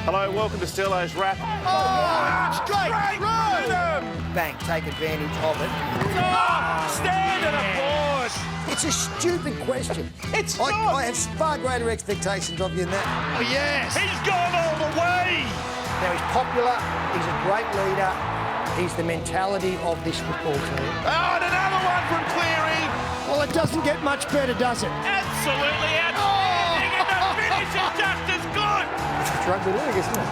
Hello, welcome to Sterlo's Wrap. Straight rhythm! Bank, take advantage of it. Stand and applause. It's a stupid question. It's not. I have far greater expectations of you than that. Oh, yes. He's gone all the way. Now, he's popular, he's a great leader, he's the mentality of this football team. Oh, and another one from Cleary. Well, it doesn't get much better, does it? Absolutely outstanding, and the finish is just as good. It's rugby league, isn't it?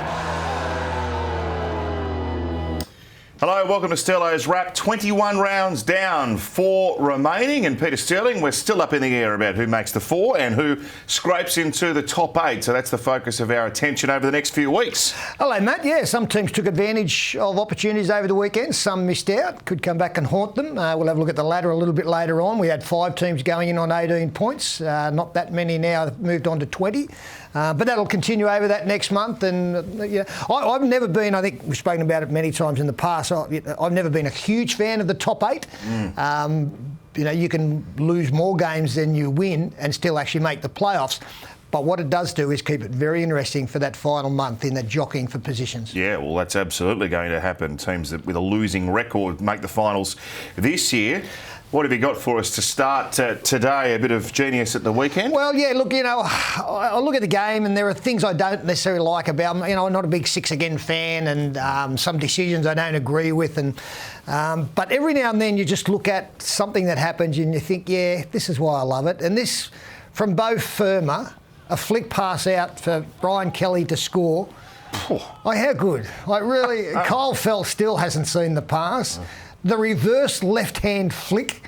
Hello, welcome to Sterlo's Wrap. 21 rounds down, 4 remaining. And Peter Sterling, we're still up in the air about who makes the 4 and who scrapes into the top 8. So that's the focus of our attention over the next few weeks. Hello, Matt. Yeah, some teams took advantage of opportunities over the weekend. Some missed out. Could come back and haunt them. We'll have a look at the ladder a little bit later on. We had 5 teams going in on 18 points. Not that many now have moved on to 20. But that'll continue over that next month. And I've never been, I think we've spoken about it many times in the past, I've never been a huge fan of the top 8. You can lose more games than you win and still actually make the playoffs. But what it does do is keep it very interesting for that final month in the jockeying for positions. Yeah, well, that's absolutely going to happen. Teams that with a losing record make the finals this year. What have you got for us to start today? A bit of genius at the weekend? Well, yeah, look, I look at the game and there are things I don't necessarily like about them. I'm not a big 6 again fan and some decisions I don't agree with. But every now and then you just look at something that happens and you think, yeah, this is why I love it. And this, from Beau Fermor, a flick pass out for Brian Kelly to score. How good. Kyle Fell still hasn't seen the pass. The reverse left-hand flick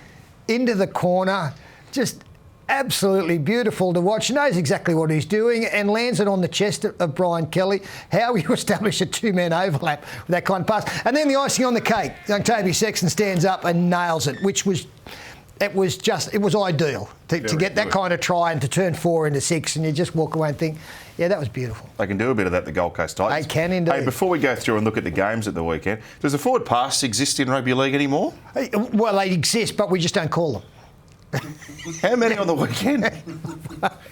into the corner, just absolutely beautiful to watch. Knows exactly what he's doing and lands it on the chest of Brian Kelly. How you establish a 2-man overlap with that kind of pass. And then the icing on the cake, young Toby Sexton stands up and nails it, which was... It was ideal to get that kind of try and to turn 4 into 6 and you just walk away and think, yeah, that was beautiful. They can do a bit of that, the Gold Coast Titans. They can indeed. Hey, before we go through and look at the games at the weekend, does the forward pass exist in rugby league anymore? Well, they exist, but we just don't call them. How many on the weekend?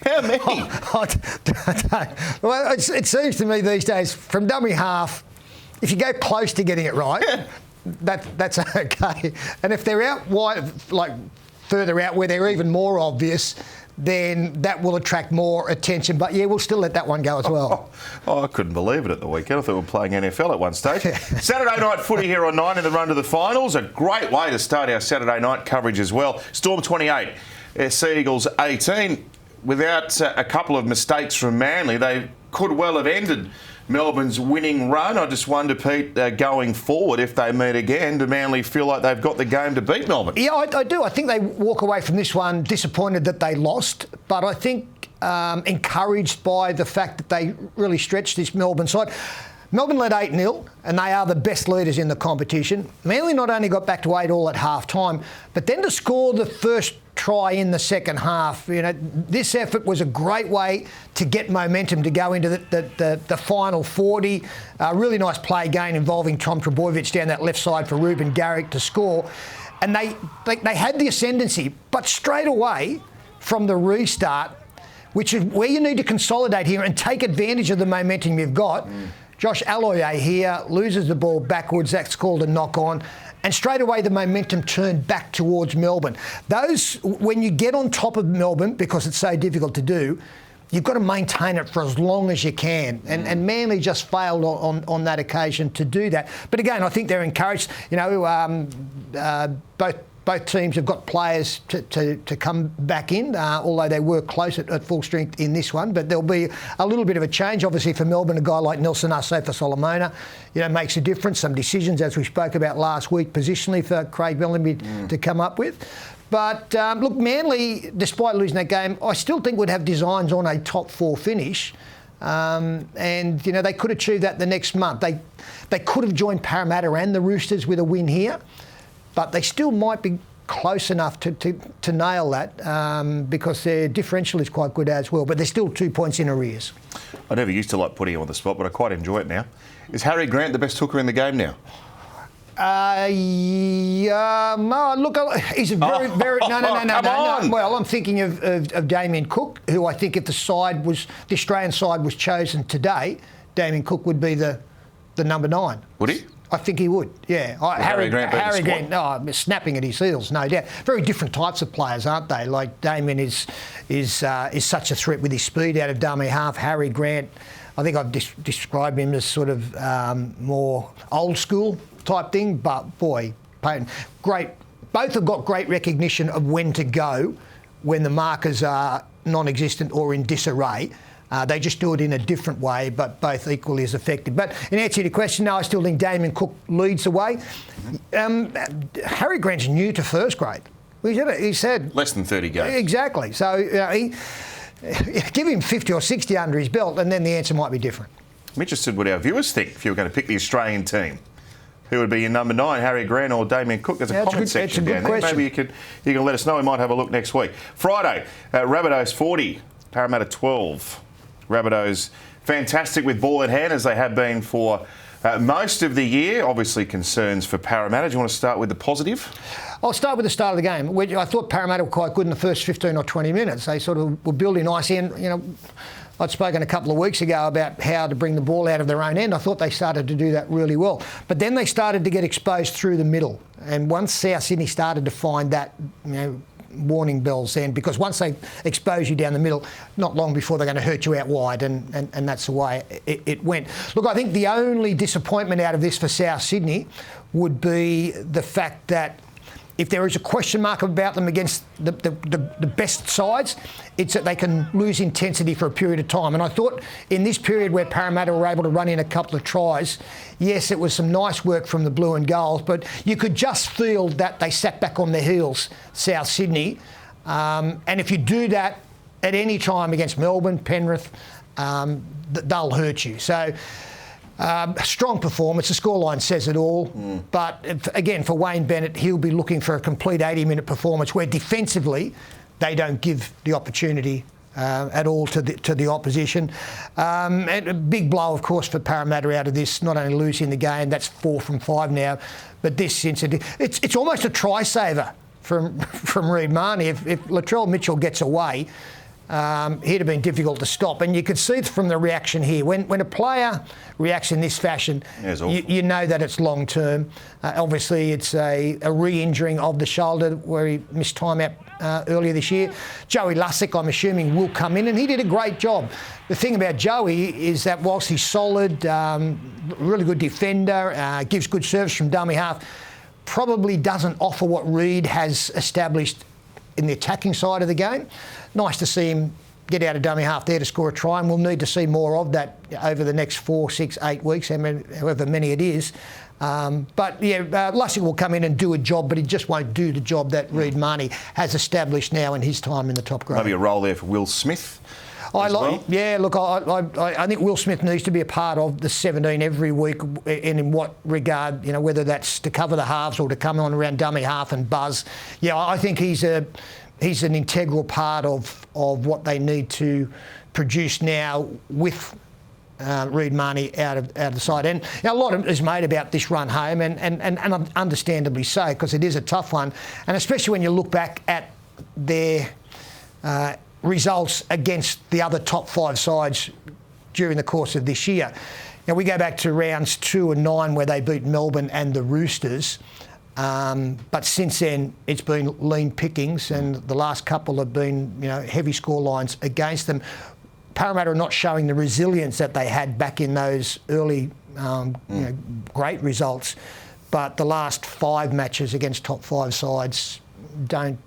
How many? Well, it seems to me these days, from dummy half, if you go close to getting it right... Yeah. That's okay. And if they're out wide, like further out where they're even more obvious, then that will attract more attention. But yeah, we'll still let that one go as well. I couldn't believe it at the weekend. I thought we were playing NFL at one stage. Saturday night footy here on 9 in the run to the finals. A great way to start our Saturday night coverage as well. Storm 28, Sea Eagles 18. Without a couple of mistakes from Manly, they could well have ended Melbourne's winning run. I just wonder, Pete, going forward, if they meet again, do Manly feel like they've got the game to beat Melbourne? Yeah, I do. I think they walk away from this one disappointed that they lost, but I think encouraged by the fact that they really stretched this Melbourne side. Melbourne led 8-0, and they are the best leaders in the competition. Manly not only got back to 8 all at half-time, but then to score the first try in the second half. This effort was a great way to get momentum to go into the final 40. Really nice play again involving Tom Trbojevic down that left side for Ruben Garrick to score. And they had the ascendancy, but straight away from the restart, which is where you need to consolidate here and take advantage of the momentum you've got. Josh Aloiai here loses the ball backwards. That's called a knock-on. And straight away the momentum turned back towards Melbourne. When you get on top of Melbourne, because it's so difficult to do, you've got to maintain it for as long as you can. And Manly just failed on that occasion to do that. But again, I think they're encouraged. Both teams have got players to come back in, although they were close at full strength in this one. But there'll be a little bit of a change. Obviously, for Melbourne, a guy like Nelson Asofa-Solomona, makes a difference. Some decisions, as we spoke about last week, positionally for Craig Bellamy to come up with. But look, Manly, despite losing that game, I still think would have designs on a top 4 finish. They could achieve that the next month. They could have joined Parramatta and the Roosters with a win here. But they still might be close enough to nail that because their differential is quite good as well. But they're still 2 points in arrears. I never used to like putting him on the spot, but I quite enjoy it now. Is Harry Grant the best hooker in the game now? Look, he's a very, no. Well, I'm thinking of Damien Cook, who I think if the Australian side was chosen today, Damien Cook would be the number 9. Would he? I think he would, yeah. Harry Grant, snapping at his heels, no doubt. Very different types of players, aren't they? Like Damien is such a threat with his speed out of dummy half. Harry Grant, I think I've described him as sort of more old school type thing, but boy, Payton, great. Both have got great recognition of when to go when the markers are non-existent or in disarray. They just do it in a different way, but both equally as effective. But in answer to your question, no, I still think Damien Cook leads the way. Harry Grant's new to first grade. He said less than 30 games. Exactly. So give him 50 or 60 under his belt, and then the answer might be different. I'm interested what our viewers think if you were going to pick the Australian team. Who would be your number 9, Harry Grant or Damien Cook? There's a comment section down there. Maybe you can let us know. We might have a look next week. Friday, Rabbitohs 40, Parramatta 12. Rabbitohs fantastic with ball in hand as they have been for most of the year. Obviously concerns for Parramatta. Do you want to start with the positive? I'll start with the start of the game. I thought Parramatta were quite good in the first 15 or 20 minutes. They sort of were building nicely. And, I'd spoken a couple of weeks ago about how to bring the ball out of their own end. I thought they started to do that really well. But then they started to get exposed through the middle. And once South Sydney started to find that, warning bells then, because once they expose you down the middle, not long before they're going to hurt you out wide, and that's the way it went. Look, I think the only disappointment out of this for South Sydney would be the fact that if there is a question mark about them against the best sides, it's that they can lose intensity for a period of time. And I thought in this period where Parramatta were able to run in a couple of tries, yes, it was some nice work from the blue and gold, but you could just feel that they sat back on their heels, South Sydney. And if you do that at any time against Melbourne, Penrith, they'll hurt you. So strong performance. The scoreline says it all. But again, for Wayne Bennett, he'll be looking for a complete 80-minute performance where defensively they don't give the opportunity at all to the opposition. And a big blow, of course, for Parramatta out of this, not only losing the game, that's 4 from 5 now, but this incident, it's almost a try-saver from Reid Marnie. If Latrell Mitchell gets away, he'd have been difficult to stop. And you could see from the reaction here, when a player reacts in this fashion, you know that it's long term. Obviously, it's a re-injuring of the shoulder where he missed time out earlier this year. Joey Lussick, I'm assuming, will come in, and he did a great job. The thing about Joey is that whilst he's solid, really good defender, gives good service from dummy half, probably doesn't offer what Reid has established in the attacking side of the game. Nice to see him get out of dummy half there to score a try, and we'll need to see more of that over the next 4, 6, 8 weeks, however many it is. Lussick will come in and do a job, but he just won't do the job that Reid Marnie has established now in his time in the top grade. Maybe a role there for Will Smith. I think Will Smith needs to be a part of the 17 every week, and in what regard, whether that's to cover the halves or to come on around dummy half and buzz. Yeah, I think he's an integral part of what they need to produce now with Reid Marnie out of the side. And a lot is made about this run home, and understandably so, because it is a tough one, and especially when you look back at their results against the other top 5 sides during the course of this year. Now, we go back to rounds 2 and 9 where they beat Melbourne and the Roosters. But since then, it's been lean pickings, and the last couple have been, heavy score lines against them. Parramatta are not showing the resilience that they had back in those early, great results. But the last 5 matches against top 5 sides don't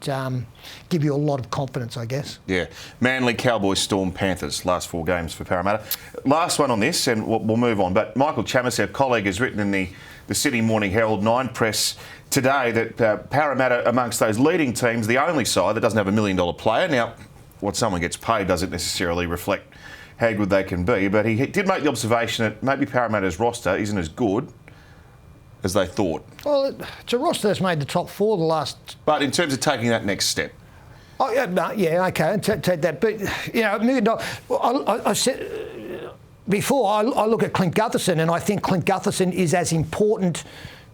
give you a lot of confidence, I guess. Yeah. Manly, Cowboys, Storm, Panthers, last 4 games for Parramatta. Last one on this, and we'll move on. But Michael Chamis, our colleague, has written in the Sydney Morning Herald 9 Press today that Parramatta, amongst those leading teams, the only side that doesn't have $1 million player. Now, what someone gets paid doesn't necessarily reflect how good they can be, but he did make the observation that maybe Parramatta's roster isn't as good as they thought. Well, it's a roster that's made the top 4 the last... But in terms of taking that next step. Oh, yeah, okay, take that. But, $1 million... I said before, I look at Clint Gutherson, and I think Clint Gutherson is as important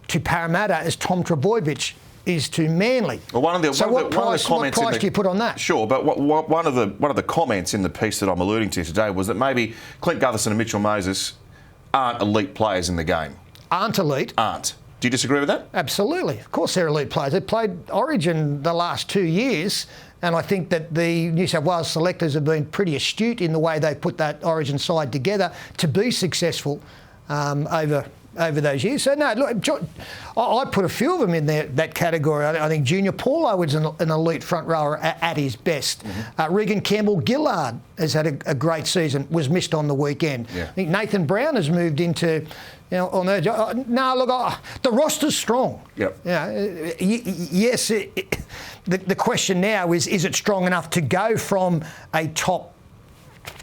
to Parramatta as Tom Trbojevic is to Manly. Well, what price do you put on that? Sure, but one of the comments in the piece that I'm alluding to today was that maybe Clint Gutherson and Mitchell Moses aren't elite players in the game. Aren't elite? Aren't. Do you disagree with that? Absolutely. Of course they're elite players. They've played Origin the last 2 years, and I think that the New South Wales selectors have been pretty astute in the way they put that Origin side together to be successful over those years. So, no, look, I put a few of them in that category. I think Junior Paulo was an elite front rower at his best. Regan Campbell-Gillard has had a great season, was missed on the weekend. Yeah. I think Nathan Brown has moved into... the roster's strong. Yep. Yes, the question now is it strong enough to go from a top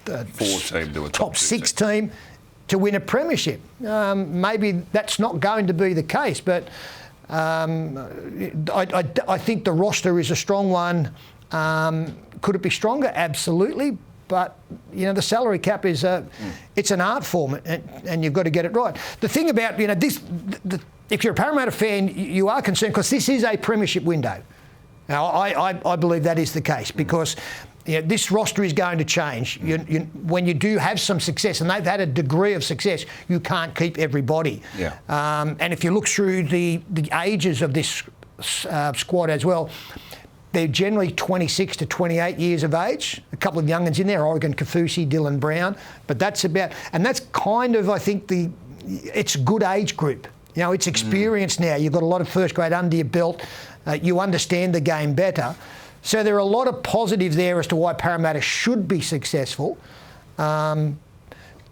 4 team to a top 6 team to win a premiership? Maybe that's not going to be the case, but I think the roster is a strong one. Could it be stronger? Absolutely. But, the salary cap is it's an art form, and you've got to get it right. The thing about, this, if you're a Parramatta fan, you are concerned because this is a premiership window. Now, I believe that is the case because this roster is going to change. When you do have some success, and they've had a degree of success, you can't keep everybody. Yeah. And if you look through the ages of this squad as well, they're generally 26 to 28 years of age. A couple of young'uns in there, Oregon Kafusi, Dylan Brown. But that's kind of, I think, it's a good age group. It's experience now. You've got a lot of first grade under your belt. You understand the game better. So there are a lot of positives there as to why Parramatta should be successful.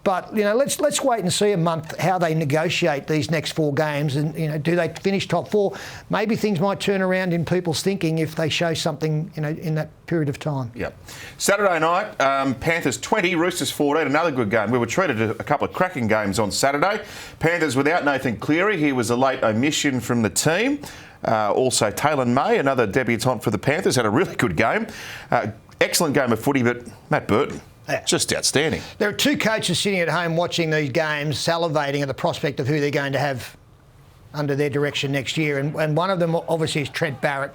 But let's wait and see a month how they negotiate these next 4 games, and do they finish top 4? Maybe things might turn around in people's thinking if they show something in that period of time. Yep. Saturday night, Panthers 20, Roosters 14. Another good game. We were treated a couple of cracking games on Saturday. Panthers without Nathan Cleary. He was a late omission from the team. Also, Taylor May, another debutant for the Panthers, had a really good game. Excellent game of footy, but Matt Burton. Just outstanding. There are 2 coaches sitting at home watching these games, salivating at the prospect of who they're going to have under their direction next year. And one of them, obviously, is Trent Barrett.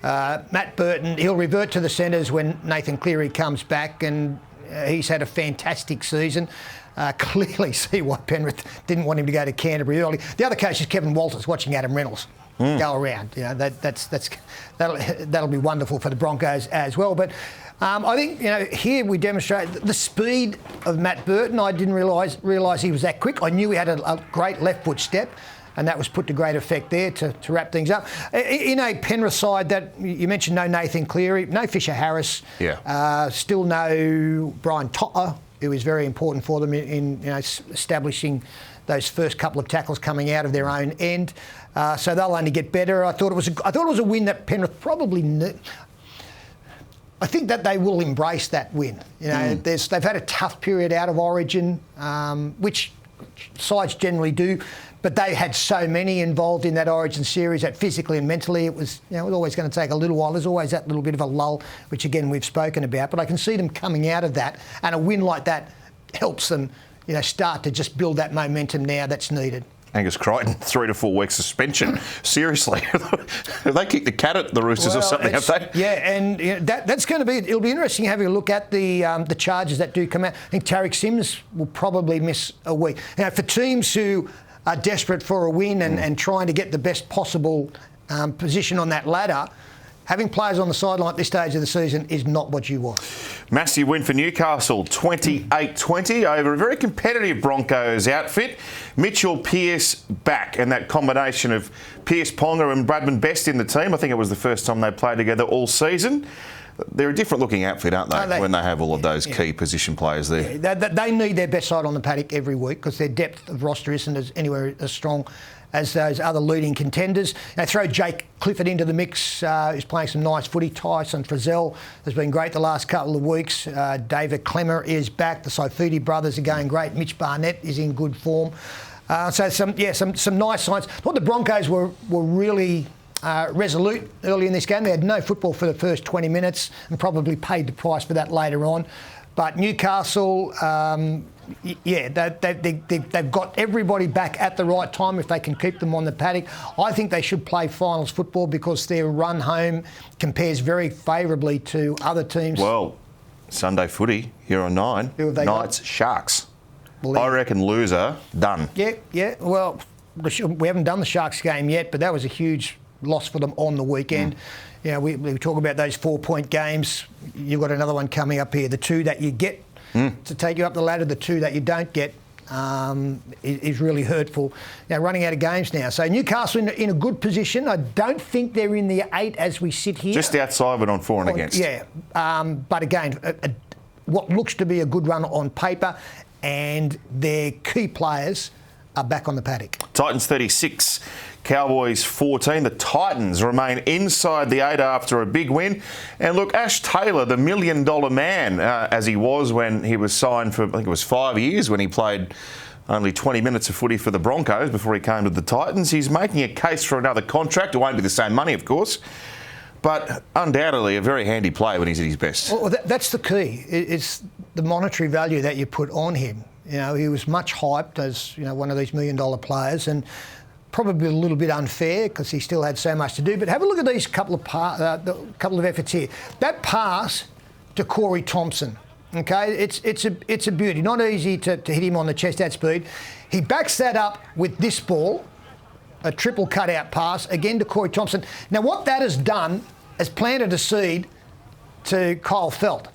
Matt Burton, he'll revert to the centres when Nathan Cleary comes back, and he's had a fantastic season. Clearly see why Penrith didn't want him to go to Canterbury early. The other coach is Kevin Walters, watching Adam Reynolds go around. That'll be wonderful for the Broncos as well. But I think here we demonstrate the speed of Matt Burton. I didn't realise he was that quick. I knew he had a great left foot step, and that was put to great effect there to wrap things up. In a Penrith side that you mentioned, no Nathan Cleary, no Fisher Harris, still no Brian To'o, who is very important for them in establishing those first couple of tackles coming out of their own end. So they'll only get better. I thought it was a win that Penrith probably. I think that they will embrace that win. They've had a tough period out of Origin, which sides generally do, but they had so many involved in that Origin series that physically and mentally it was always going to take a little while. There's always that little bit of a lull, which again we've spoken about. But I can see them coming out of that, and a win like that helps them, start to just build that momentum now that's needed. Angus Crichton, 3 to 4 weeks suspension. Seriously, have they kicked the cat at the Roosters or something? Have they? Yeah, and that's going to be. It'll be interesting having a look at the charges that do come out. I think Tariq Sims will probably miss a week. Now, for teams who are desperate for a win and trying to get the best possible position on that ladder, having players on the sideline at this stage of the season is not what you want. Massive win for Newcastle, 28-20 over a very competitive Broncos outfit. Mitchell Pearce back, and that combination of Pearce, Ponga and Bradman Best in the team. I think it was the first time they played together all season. They're a different looking outfit, aren't they, when they have all of those key position players there? Yeah, they need their best side on the paddock every week because their depth of roster isn't anywhere as strong as those other leading contenders. They throw Jake Clifford into the mix, who's playing some nice footy. Tyson Frizzell has been great the last couple of weeks. David Clemmer is back. The Saifidi brothers are going great. Mitch Barnett is in good form. So some nice signs. I thought the Broncos were really resolute early in this game. They had no football for the first 20 minutes and probably paid the price for that later on. But Newcastle, they've got everybody back at the right time if they can keep them on the paddock. I think they should play finals football because their run home compares very favourably to other teams. Well, Sunday footy here on 9. Who have they Knights, got? Sharks. league. I reckon loser, done. Yeah. Well, we haven't done the Sharks game yet, but that was a huge loss for them on the weekend. You know, we talk about those 4-point games. You've got another one coming up here. The 2 that you get to take you up the ladder, the 2 that you don't get is really hurtful. Now, running out of games now. So Newcastle in a good position. I don't think they're in the 8 as we sit here. Just outside but on for and against. Yeah. But again, what looks to be a good run on paper, and their key players are back on the paddock. Titans 36, Cowboys 14. The Titans remain inside the 8 after a big win. And look, Ash Taylor, the $1 million man, as he was when he was signed for, I think it was 5 years, when he played only 20 minutes of footy for the Broncos before he came to the Titans. He's making a case for another contract. It won't be the same money, of course, but undoubtedly a very handy player when he's at his best. Well, that's the key. It's the monetary value that you put on him. You know, he was much hyped as, you know, one of these $1 million players, and probably a little bit unfair because he still had so much to do. But have a look at these couple of efforts here. That pass to Corey Thompson, okay, it's a beauty. Not easy to hit him on the chest at speed. He backs that up with this ball, a triple cutout pass again to Corey Thompson. Now, what that has done has planted a seed to Kyle Felt,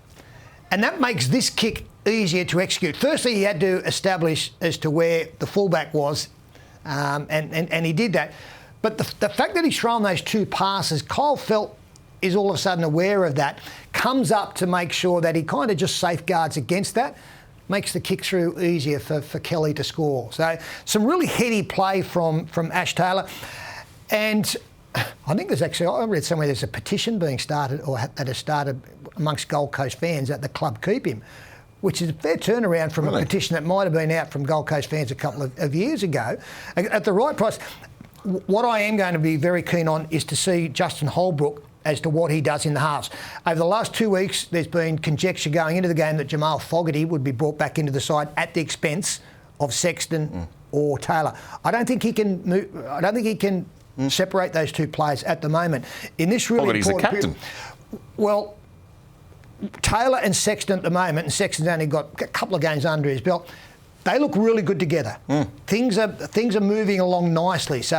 and that makes this kick easier to execute. Firstly, he had to establish as to where the fullback was, and he did that. But the fact that he's thrown those 2 passes, Kyle Felt is all of a sudden aware of that, comes up to make sure that he kind of just safeguards against that, makes the kick through easier for Kelly to score. So some really heady play from Ash Taylor. And I think I read somewhere there's a petition being started, or that has started amongst Gold Coast fans, that the club keep him, which is a fair turnaround from a petition that might have been out from Gold Coast fans a couple of years ago. At the right price, what I am going to be very keen on is to see Justin Holbrook as to what he does in the halves. Over the last 2 weeks, there's been conjecture going into the game that Jamal Fogarty would be brought back into the side at the expense of Sexton or Taylor. I don't think he can move. I don't think he can separate those 2 players at the moment. In this really Fogarty's important the captain. Well, Taylor and Sexton at the moment, and Sexton's only got a couple of games under his belt, they look really good together. Things are moving along nicely. So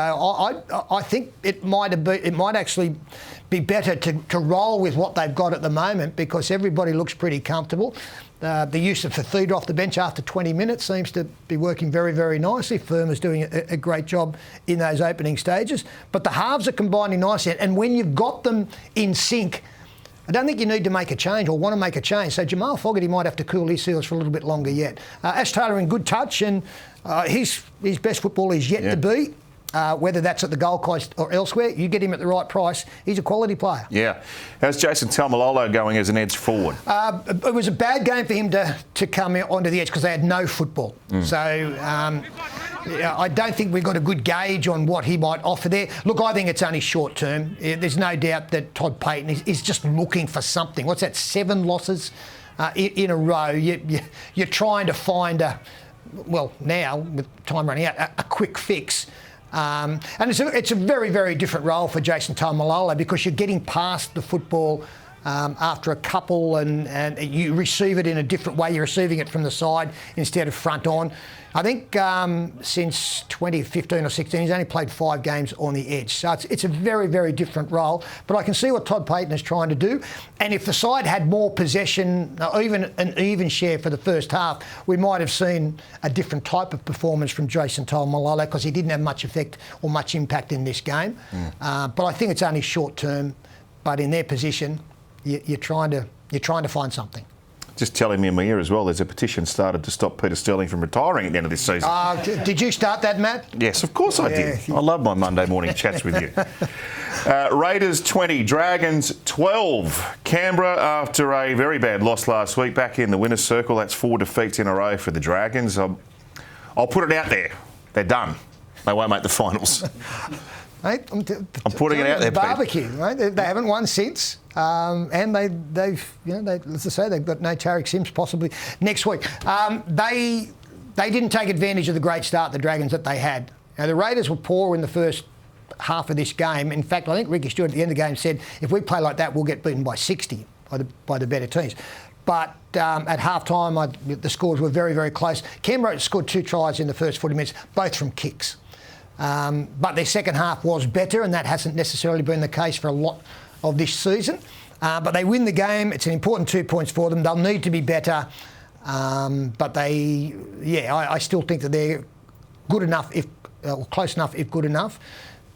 I think it might actually be better to roll with what they've got at the moment, because everybody looks pretty comfortable. The use of Fafita off the bench after 20 minutes seems to be working very, very nicely. Firma's doing a great job in those opening stages. But the halves are combining nicely, and when you've got them in sync, I don't think you need to make a change or want to make a change. So Jamal Fogarty might have to cool his heels for a little bit longer yet. Ash Taylor in good touch, and his best football is yet to be. Whether that's at the Gold Coast or elsewhere, you get him at the right price. He's a quality player. Yeah. How's Jason Taumalolo going as an edge forward? It was a bad game for him to come onto the edge because they had no football. So I don't think we've got a good gauge on what he might offer there. Look, I think it's only short term. There's no doubt that Todd Payton is just looking for something. What's that, 7 losses in a row? You're trying to find now, with time running out, a quick fix. And it's a very, very different role for Jason Taumalolo, because you're getting past the football after a couple, and you receive it in a different way. You're receiving it from the side instead of front on. I think since 2015 or 16, he's only played 5 games on the edge. So it's a very, very different role. But I can see what Todd Payton is trying to do. And if the side had more possession, or even an even share for the first half, we might have seen a different type of performance from Jason Taumalolo, because he didn't have much effect or much impact in this game. But I think it's only short term. But in their position, you're trying to find something. Just telling me in my ear as well, there's a petition started to stop Peter Sterling from retiring at the end of this season. Did you start that, Matt? Yes, of course I did. I love my Monday morning chats with you. Raiders 20, Dragons 12. Canberra, after a very bad loss last week, back in the winner's circle. That's 4 defeats in a row for the Dragons. I'll put it out there. They're done. They won't make the finals. Mate, I'm putting it out there, barbecue, right? They haven't won since, and they've let's just say they've got no Tarek Sims possibly next week. They didn't take advantage of the great start the Dragons that they had. Now, the Raiders were poor in the first half of this game. In fact, I think Ricky Stewart at the end of the game said, if we play like that, we'll get beaten by 60 by the better teams. But at half-time, the scores were very, very close. Canberra scored 2 tries in the first 40 minutes, both from kicks. But their second half was better, and that hasn't necessarily been the case for a lot of this season. But they win the game. It's an important 2 points for them. They'll need to be better. But I still think that they're good enough, or close enough if good enough.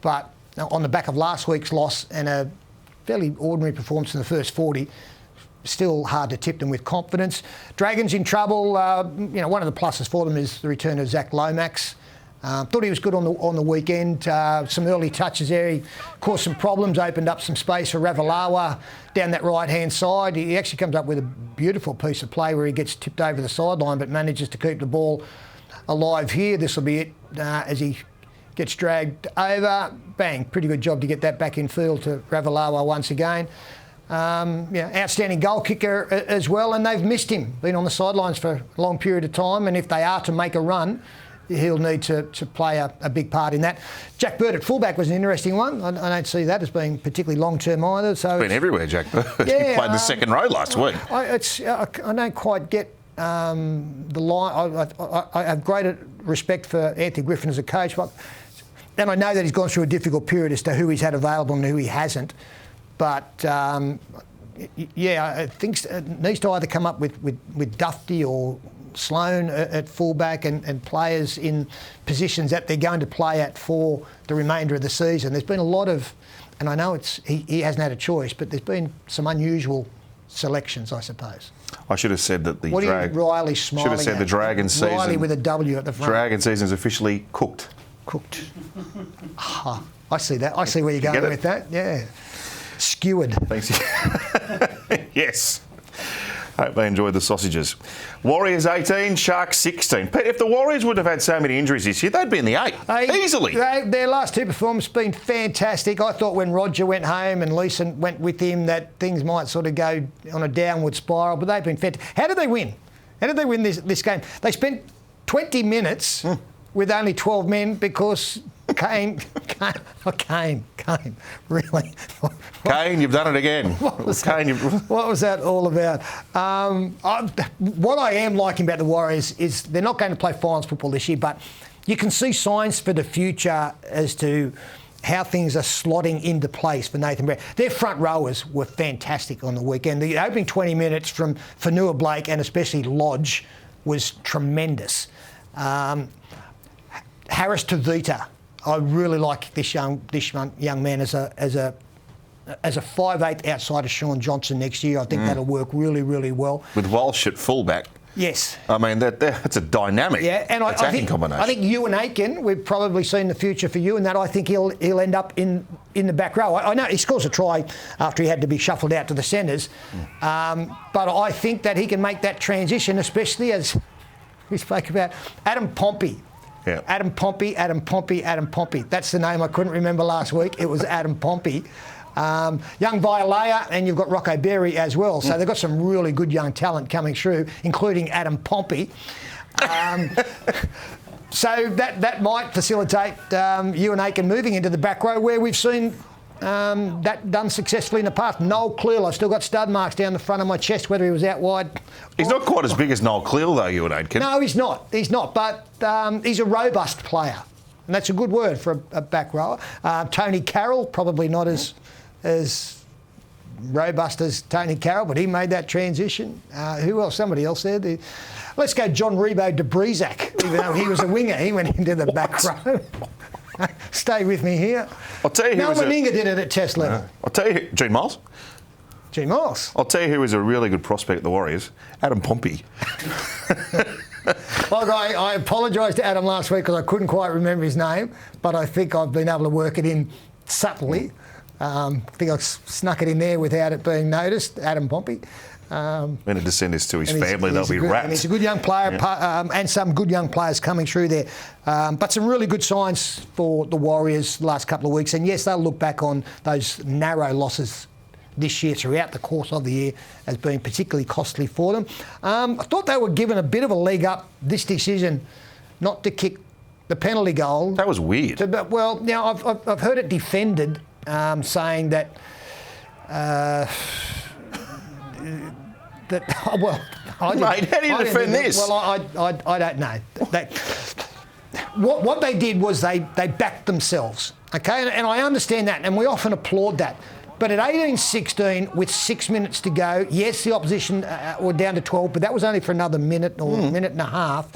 But on the back of last week's loss and a fairly ordinary performance in the first 40, still hard to tip them with confidence. Dragons in trouble. One of the pluses for them is the return of Zach Lomax. Thought he was good on the weekend. Some early touches there. He caused some problems, opened up some space for Ravalawa down that right-hand side. He actually comes up with a beautiful piece of play where he gets tipped over the sideline but manages to keep the ball alive here. This will be it as he gets dragged over. Bang, pretty good job to get that back in field to Ravalawa once again. Outstanding goal kicker as well, and they've missed him. Been on the sidelines for a long period of time, and if they are to make a run, he'll need to play a big part in that. Jack Bird at fullback was an interesting one. I don't see that as being particularly long-term either. So it's been everywhere, Jack Bird. Yeah, he played the second row last week. I don't quite get the line. I have great respect for Anthony Griffin as a coach, and I know that he's gone through a difficult period as to who he's had available and who he hasn't. But I think it needs to either come up with Dufty or Sloan at fullback and players in positions that they're going to play at for the remainder of the season. There's been a lot of, and I know he hasn't had a choice, but there's been some unusual selections, I suppose. I should have said that Riley smiling. Should have said the Dragon season. Riley with a W at the front. Dragon season is officially cooked. Cooked. I see that. I see where you're going with that. Yeah. Skewered. Thanks. Yes. Hope they enjoyed the sausages. Warriors 18, Sharks 16. Pete, if the Warriors would have had so many injuries this year, they'd be in the 8 easily. Their last 2 performances have been fantastic. I thought when Roger went home and Leeson went with him that things might sort of go on a downward spiral, but they've been fantastic. How did they win? How did they win this game? They spent 20 minutes with only 12 men because Kane, really. Kane, you've done it again. What was that all about? What I am liking about the Warriors is they're not going to play finals football this year, but you can see signs for the future as to how things are slotting into place for Nathan Brown. Their front rowers were fantastic on the weekend. The opening 20 minutes from Fanua Blake and especially Lodge was tremendous. Harris Tavita. I really like this young man as a 5'8" outside of Sean Johnson next year. I think that'll work really, really well. With Walsh at fullback. Yes. I mean, that's a dynamic attacking combination. I think Ewan Aiken, we've probably seen the future for Ewan, that I think he'll end up in the back row. I know he scores a try after he had to be shuffled out to the centres, but I think that he can make that transition, especially as we spoke about Adam Pompey. Yeah. Adam Pompey. That's the name I couldn't remember last week. It was Adam Pompey. Young Violea, and you've got Rocco Berry as well. So they've got some really good young talent coming through, including Adam Pompey. So that might facilitate Ewan Aiken moving into the back row, where we've seen that done successfully in the past. Noel Cleal, I've still got stud marks down the front of my chest, whether he was out wide. He's not quite as big as Noel Cleal, though, Ewan Aitken. No, he's not. But he's a robust player. And that's a good word for a back rower. Tony Carroll, probably not as robust as Tony Carroll, but he made that transition. Who else? Somebody else there. Let's go John Rebo de Brezac, even though he was a winger. He went into the back row. Stay with me here. I'll tell you who Meninga did it at test level. I'll tell you, Gene Miles. Gene Miles. I'll tell you who was a really good prospect at the Warriors. Adam Pompey. Well, I apologise to Adam last week because I couldn't quite remember his name, but I think I've been able to work it in subtly. I think I snuck it in there without it being noticed. Adam Pompey. When it descends to his family, they'll be wrapped. And he's a good young player, and some good young players coming through there. But some really good signs for the Warriors the last couple of weeks. And yes, they'll look back on those narrow losses this year throughout the course of the year as being particularly costly for them. I thought they were given a bit of a leg up this decision not to kick the penalty goal. That was weird. Well, now I've heard it defended, saying that well, Mate, how do you defend this? Well, I don't know. What they did was they backed themselves, okay? And I understand that, and we often applaud that. But at 18-16, with 6 minutes to go, yes, the opposition were down to 12, but that was only for another minute or a minute and a half.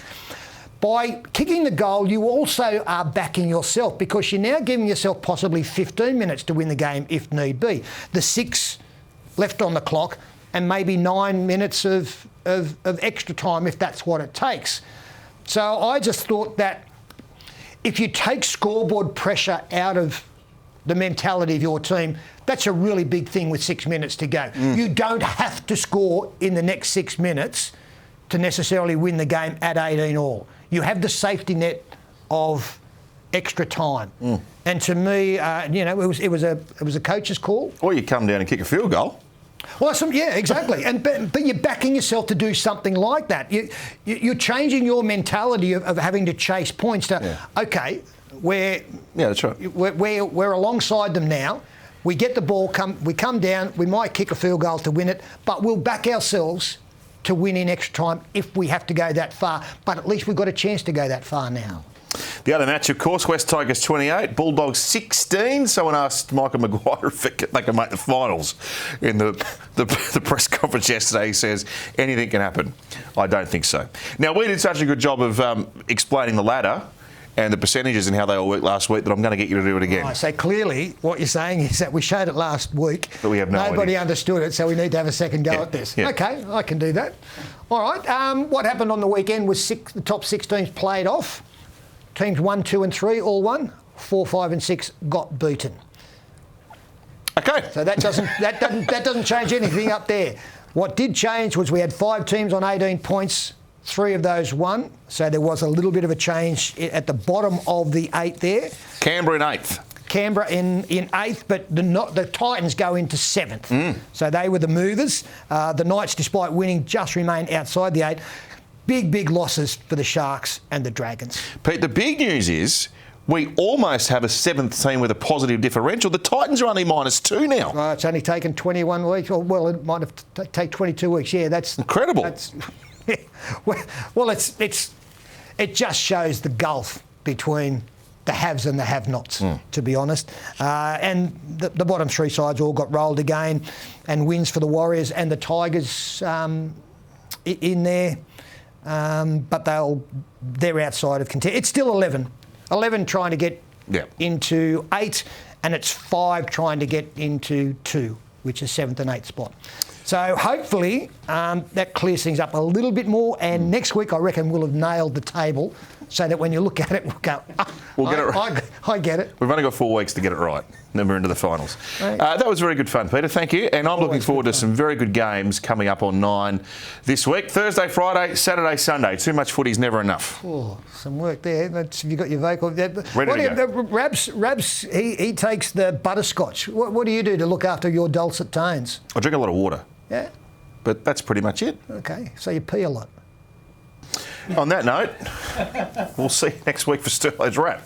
By kicking the goal, you also are backing yourself because you're now giving yourself possibly 15 minutes to win the game if need be. The 6 left on the clock and maybe 9 minutes of extra time if that's what it takes. So I just thought that if you take scoreboard pressure out of the mentality of your team, that's a really big thing with 6 minutes to go. You don't have to score in the next 6 minutes to necessarily win the game at 18 all. You have the safety net of extra time. And to me, it was a coach's call. Or you come down and kick a field goal. Well, yeah, exactly. But you're backing yourself to do something like that. You're changing your mentality of having to chase points to, okay, that's right. We're alongside them now. We get the ball, we come down, we might kick a field goal to win it, but we'll back ourselves to win in extra time if we have to go that far. But at least we've got a chance to go that far now. The other match, of course, West Tigers 28, Bulldogs 16. Someone asked Michael Maguire if they can make the finals in the press conference yesterday. He says, anything can happen. I don't think so. Now, we did such a good job of explaining the ladder and the percentages and how they all worked last week that I'm going to get you to do it again. Right, so clearly what you're saying is that we showed it last week. But we have Nobody understood it, so we need to have a second go at this. Yeah. Okay, I can do that. All right, what happened on the weekend was the top 6 teams played off. Teams 1, 2 and 3 all won. 4, 5 and 6 got beaten. Okay. So that doesn't change anything up there. What did change was we had 5 teams on 18 points. 3 of those won, so there was a little bit of a change at the bottom of the 8 there. Canberra in 8th. Canberra in 8th, but the Titans go into 7th. So they were the movers. The Knights, despite winning, just remained outside the 8. Big losses for the Sharks and the Dragons. Pete, the big news is we almost have a 7th team with a positive differential. The Titans are only -2 now. It's only taken 21 weeks. Well, it might have taken 22 weeks. Yeah, that's incredible. Well, it just shows the gulf between the haves and the have-nots, to be honest. And the bottom 3 sides all got rolled again, and wins for the Warriors and the Tigers in there. But they're outside of contention. It's still 11. 11 trying to get into 8, and it's 5 trying to get into 2, which is 7th and 8th spot. So hopefully that clears things up a little bit more, and next week I reckon we'll have nailed the table so that when you look at it, we'll go, we'll get it right. I get it. We've only got 4 weeks to get it right. Then we're into the finals. Right. That was very good fun, Peter. Thank you. And I'm looking forward to some very good games coming up on 9 this week. Thursday, Friday, Saturday, Sunday. Too much footy's never enough. Oh, some work there. Have you got your vocal? Ready to go. Rabs, he takes the butterscotch. What do you do to look after your dulcet tones? I drink a lot of water. Yeah. But that's pretty much it. Okay, so you pee a lot. On that note, we'll see you next week for Sterlo's Wrap.